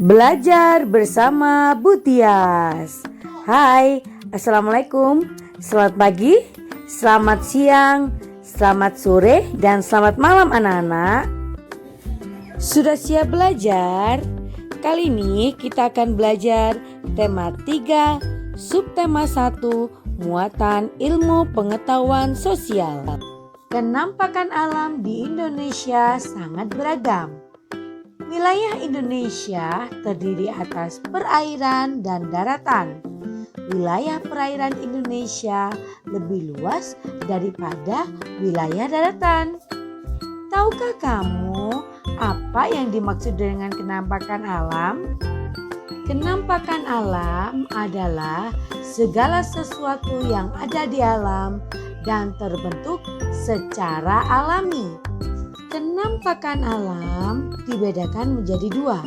Belajar bersama Butias. Hai, Assalamualaikum. Selamat pagi, selamat siang, selamat sore, dan selamat malam anak-anak. Sudah siap belajar? Kali ini kita akan belajar tema 3, subtema 1, muatan ilmu pengetahuan sosial. Kenampakan alam di Indonesia sangat beragam. Wilayah Indonesia terdiri atas perairan dan daratan. Wilayah perairan Indonesia lebih luas daripada wilayah daratan. Tahukah kamu apa yang dimaksud dengan kenampakan alam? Kenampakan alam adalah segala sesuatu yang ada di alam dan terbentuk secara alami. Kenampakan alam dibedakan menjadi dua.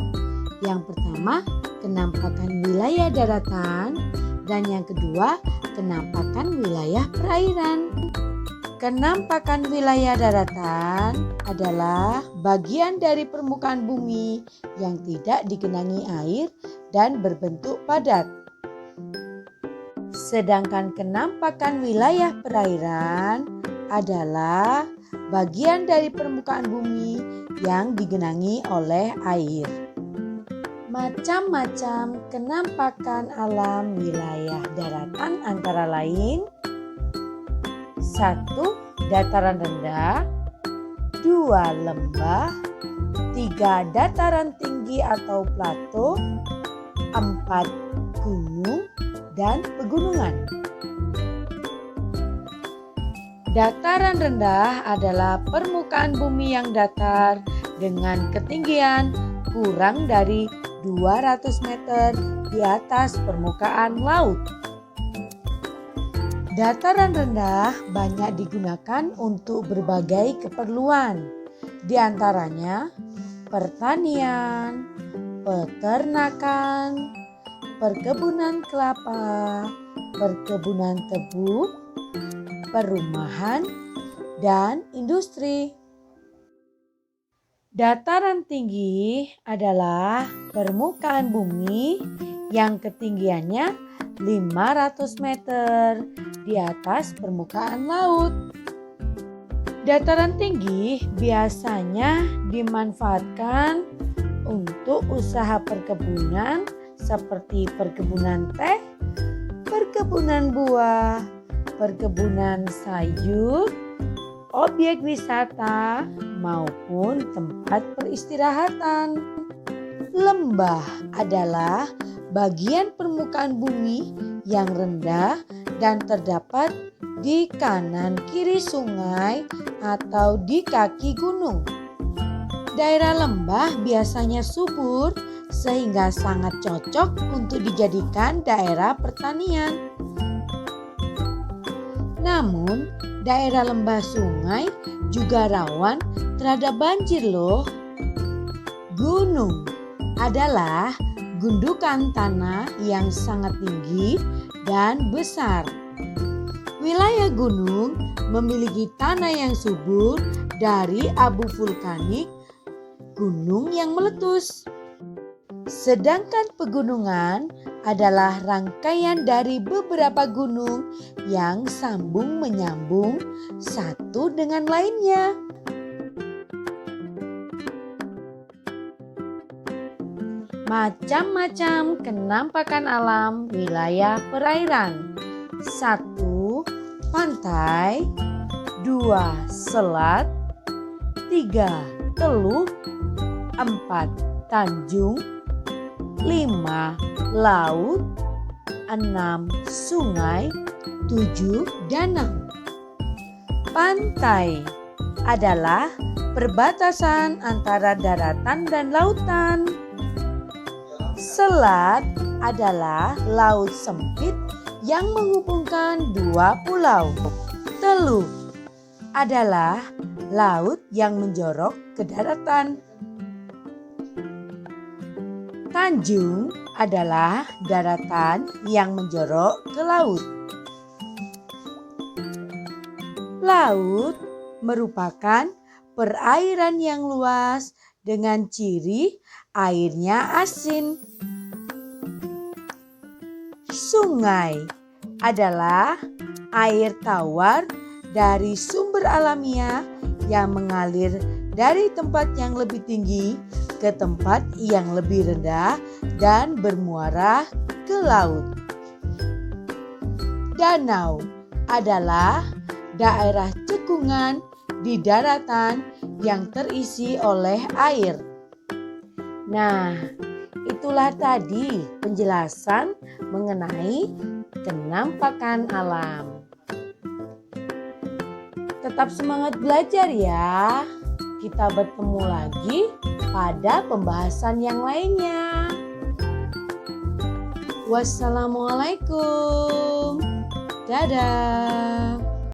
Yang pertama, kenampakan wilayah daratan, dan yang kedua, kenampakan wilayah perairan. Kenampakan wilayah daratan adalah bagian dari permukaan bumi yang tidak digenangi air dan berbentuk padat. Sedangkan kenampakan wilayah perairan adalah bagian dari permukaan bumi yang digenangi oleh air. Macam-macam kenampakan alam wilayah daratan antara lain: 1. Dataran rendah, 2. Lembah, 3. Dataran tinggi atau plato, 4. Gunung dan pegunungan. Dataran rendah adalah permukaan bumi yang datar dengan ketinggian kurang dari 200 meter di atas permukaan laut. Dataran rendah banyak digunakan untuk berbagai keperluan, di antaranya pertanian, peternakan, perkebunan kelapa, perkebunan tebu, perumahan, dan industri. Dataran tinggi adalah permukaan bumi yang ketinggiannya 500 meter di atas permukaan laut. Dataran tinggi biasanya dimanfaatkan untuk usaha perkebunan seperti perkebunan teh, perkebunan buah, perkebunan sayur, objek wisata, maupun tempat peristirahatan. Lembah adalah bagian permukaan bumi yang rendah dan terdapat di kanan kiri sungai atau di kaki gunung. Daerah lembah biasanya subur sehingga sangat cocok untuk dijadikan daerah pertanian. Namun, daerah lembah sungai juga rawan terhadap banjir loh. Gunung adalah gundukan tanah yang sangat tinggi dan besar. Wilayah gunung memiliki tanah yang subur dari abu vulkanik gunung yang meletus. Sedangkan pegunungan adalah rangkaian dari beberapa gunung yang sambung menyambung satu dengan lainnya. Macam-macam kenampakan alam wilayah perairan. 1. Pantai, 2. Selat, 3. Teluk, 4. Tanjung, 5. Laut, 6. Sungai, 7. Danau. Pantai adalah perbatasan antara daratan dan lautan. Selat adalah laut sempit yang menghubungkan dua pulau. Teluk adalah laut yang menjorok ke daratan. Tanjung adalah daratan yang menjorok ke laut. Laut merupakan perairan yang luas dengan ciri airnya asin. Sungai adalah air tawar dari sumber alamiah yang mengalir dari tempat yang lebih tinggi ke tempat yang lebih rendah dan bermuara ke laut. Danau adalah daerah cekungan di daratan yang terisi oleh air. Nah, itulah tadi penjelasan mengenai kenampakan alam. Tetap semangat belajar ya. Kita bertemu lagi pada pembahasan yang lainnya. Wassalamualaikum. Dadah.